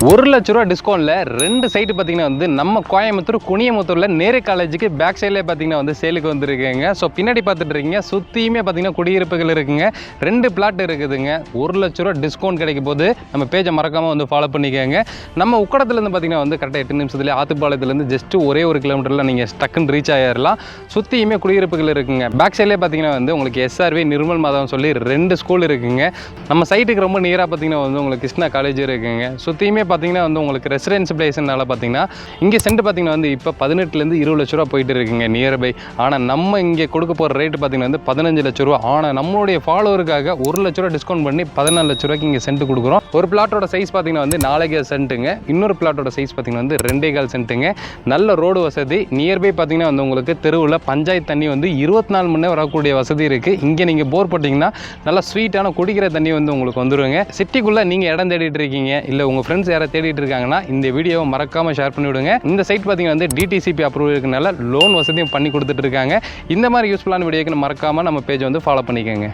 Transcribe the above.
₹1,00,000 டிஸ்கவுண்ட்ல 2 site பார்த்தீங்கன்னா வந்து நம்ம கோயம்புத்தூர் குனியமுத்தூர்ல நேரு காலேஜுக்கு பேக் சைட்லேயே பார்த்தீங்கன்னா வந்து சேலுக்கு வந்துருக்குங்க. ஸோ பின்னாடி பார்த்துட்டு இருக்கீங்க, சுற்றியுமே பார்த்தீங்கன்னா குடியிருப்புகள் இருக்குங்க. 2 பிளாட் இருக்குதுங்க. ₹1,00,000 டிஸ்கவுண்ட் கிடைக்கும் போது நம்ம பேஜை மறக்காமல் வந்து ஃபாலோ பண்ணிக்கோங்க. நம்ம உக்கடத்துலேருந்து பார்த்தீங்கன்னா வந்து கரெக்டாக 8 நிமிஷத்துலேயே ஆத்துப்பாளையத்துலேருந்து ஜஸ்ட் ஒரே 1 கிலோமீட்டரில் நீங்கள் டக்குன்னு ரீச் ஆகிடலாம். சுற்றியுமே குடியிருப்புகள் இருக்குங்க. பேக் சைட்லேயே பார்த்தீங்கன்னா வந்து உங்களுக்கு SRV நிர்மல் மாதம் சொல்லி 2 ஸ்கூல் இருக்குங்க. நம்ம சைட்டுக்கு ரொம்ப நியராக பார்த்தீங்கன்னா வந்து உங்களுக்கு கிருஷ்ணா காலேஜ் இருக்குங்க. சுற்றியுமே பார்த்தீங்கன்னா வந்து உங்களுக்கு ரெசிடென்ஸ் பிளேஸ்னால பார்த்தீங்கன்னா இங்கே சென்ட் பார்த்தீங்கன்னா வந்து இப்போ 18 20 லட்ச ரூபா போயிட்டு இருக்குங்க நியர்பை. ஆனால் நம்ம இங்கே கொடுக்க போகிற ரேட்டு பார்த்தீங்கன்னா வந்து 15 லட்ச ரூபா. ஆனால் நம்மளுடைய ஃபாலோவருக்காக ₹1,00,000 டிஸ்கவுண்ட் பண்ணி 14 லட்ச ரூபாய்க்கு இங்கே சென்ட் கொடுக்குறோம். ஒரு பிளாட்டோட சைஸ் பார்த்தீங்கன்னா வந்து 4 சென்ட்டுங்க. இன்னொரு பிளாட்டோட சைஸ் பார்த்தீங்கன்னா வந்து 2.25 சென்ட்டுங்க. நல்ல ரோடு வசதி. நியர்பை பார்த்தீங்கன்னா வந்து உங்களுக்கு தெருவில் பஞ்சாயத்து தண்ணி வந்து 24 மணி நேரம் வரக்கூடிய வசதி இருக்குது. இங்கே நீங்கள் போர் போட்டிங்கன்னா நல்லா ஸ்வீட்டான குடிக்கிற தண்ணி வந்து உங்களுக்கு வந்துடுங்க. சிட்டிக்குள்ளே நீங்கள் இடம் தேடிட்டு இருக்கீங்க, இல்லை உங்கள் ஃப்ரெண்ட்ஸ் யாரை தேடிட்டு இருக்காங்கன்னா இந்த வீடியோவை மறக்காமல் ஷேர் பண்ணி விடுங்க. இந்த சைட் பார்த்தீங்கன்னா வந்து DTCP அப்ரூவல் இருக்கனால லோன் வசதியும் பண்ணி கொடுத்துட்டு இருக்காங்க. இந்த மாதிரி யூஸ்ஃபுல்லான வீடியோக்கு மறக்காமல் நம்ம பேஜை வந்து ஃபாலோ பண்ணிக்கோங்க.